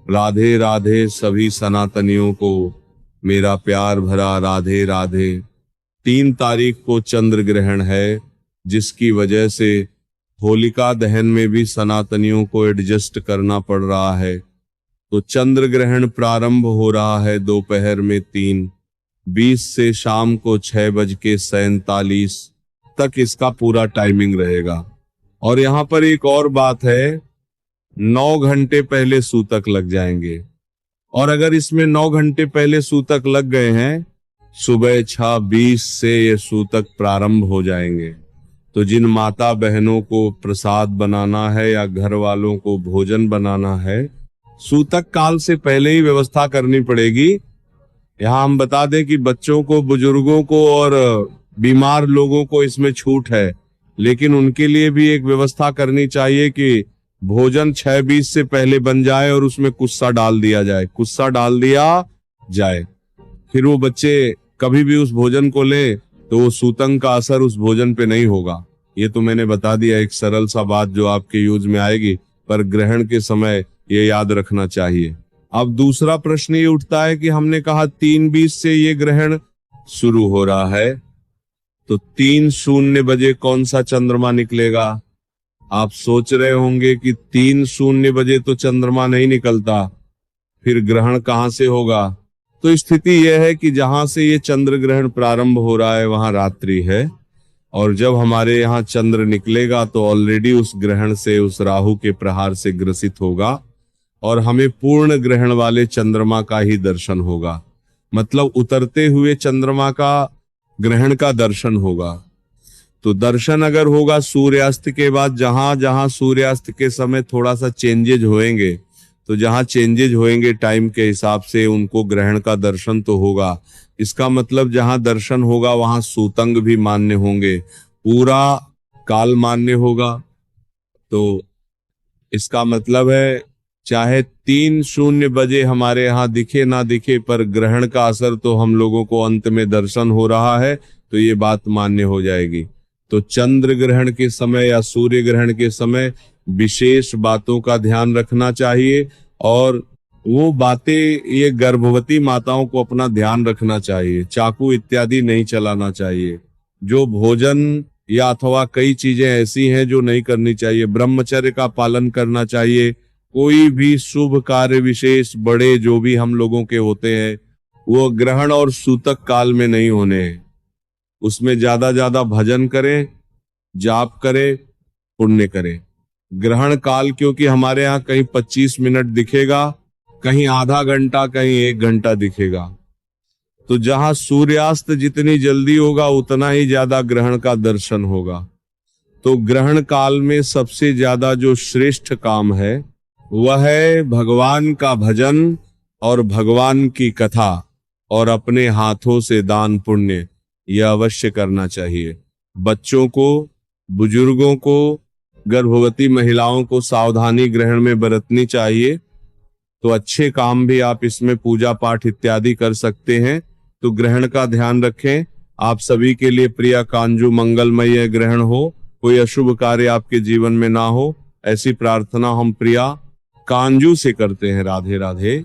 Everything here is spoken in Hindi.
राधे राधे सभी सनातनियों को मेरा प्यार भरा राधे राधे। 3 तारीख को चंद्र ग्रहण है, जिसकी वजह से होलिका दहन में भी सनातनियों को एडजस्ट करना पड़ रहा है। तो चंद्र ग्रहण प्रारंभ हो रहा है दोपहर में 3:20 से शाम को 6:47 तक इसका पूरा टाइमिंग रहेगा। और यहाँ पर एक और बात है, 9 घंटे पहले सूतक लग जाएंगे। और अगर इसमें 9 घंटे पहले सूतक लग गए हैं, सुबह 6:20 से ये सूतक प्रारंभ हो जाएंगे। तो जिन माता बहनों को प्रसाद बनाना है या घर वालों को भोजन बनाना है, सूतक काल से पहले ही व्यवस्था करनी पड़ेगी। यहाँ हम बता दें कि बच्चों को, बुजुर्गों को और बीमार लोगों को इसमें छूट है, लेकिन उनके लिए भी एक व्यवस्था करनी चाहिए कि भोजन 6:20 से पहले बन जाए और उसमें कुस्सा डाल दिया जाए। कुस्सा डाल दिया जाए, फिर वो बच्चे कभी भी उस भोजन को ले तो वो सूतंग का असर उस भोजन पे नहीं होगा। ये तो मैंने बता दिया, एक सरल सा बात जो आपके यूज में आएगी, पर ग्रहण के समय ये याद रखना चाहिए। अब दूसरा प्रश्न ये उठता है कि हमने कहा 3:20 से ये ग्रहण शुरू हो रहा है, तो 3:00 बजे कौन सा चंद्रमा निकलेगा? आप सोच रहे होंगे कि 3:00 बजे तो चंद्रमा नहीं निकलता, फिर ग्रहण कहां से होगा? तो स्थिति यह है कि जहां से ये चंद्र ग्रहण प्रारंभ हो रहा है वहां रात्रि है, और जब हमारे यहाँ चंद्र निकलेगा तो ऑलरेडी उस ग्रहण से, उस राहु के प्रहार से ग्रसित होगा और हमें पूर्ण ग्रहण वाले चंद्रमा का ही दर्शन होगा। मतलब उतरते हुए चंद्रमा का ग्रहण का दर्शन होगा। तो दर्शन अगर होगा सूर्यास्त के बाद, जहां जहां सूर्यास्त के समय थोड़ा सा चेंजेज होएंगे, तो जहां चेंजेज होएंगे टाइम के हिसाब से उनको ग्रहण का दर्शन तो होगा। इसका मतलब जहां दर्शन होगा वहां सूतंग भी मान्य होंगे, पूरा काल मान्य होगा। तो इसका मतलब है चाहे 3:00 बजे हमारे यहाँ दिखे ना दिखे, पर ग्रहण का असर तो हम लोगों को अंत में दर्शन हो रहा है, तो ये बात मान्य हो जाएगी। तो चंद्र ग्रहण के समय या सूर्य ग्रहण के समय विशेष बातों का ध्यान रखना चाहिए, और वो बातें, ये गर्भवती माताओं को अपना ध्यान रखना चाहिए। चाकू इत्यादि नहीं चलाना चाहिए। जो भोजन या अथवा कई चीजें ऐसी हैं जो नहीं करनी चाहिए। ब्रह्मचर्य का पालन करना चाहिए। कोई भी शुभ कार्य विशेष बड़े जो भी हम लोगों के होते हैं, वो ग्रहण और सूतक काल में नहीं होने हैं। उसमें ज्यादा भजन करें, जाप करें, पुण्य करें। ग्रहण काल क्योंकि हमारे यहाँ कहीं 25 मिनट दिखेगा, कहीं आधा घंटा, कहीं 1 घंटा दिखेगा। तो जहां सूर्यास्त जितनी जल्दी होगा उतना ही ज्यादा ग्रहण का दर्शन होगा। तो ग्रहण काल में सबसे ज्यादा जो श्रेष्ठ काम है वह है भगवान का भजन और भगवान की कथा, और अपने हाथों से दान पुण्य, यह अवश्य करना चाहिए। बच्चों को, बुजुर्गों को, गर्भवती महिलाओं को सावधानी ग्रहण में बरतनी चाहिए। तो अच्छे काम भी आप इसमें पूजा पाठ इत्यादि कर सकते हैं। तो ग्रहण का ध्यान रखें। आप सभी के लिए प्रिया कांजू मंगलमय ग्रहण हो, कोई अशुभ कार्य आपके जीवन में ना हो, ऐसी प्रार्थना हम प्रिया कांजू से करते हैं। राधे राधे।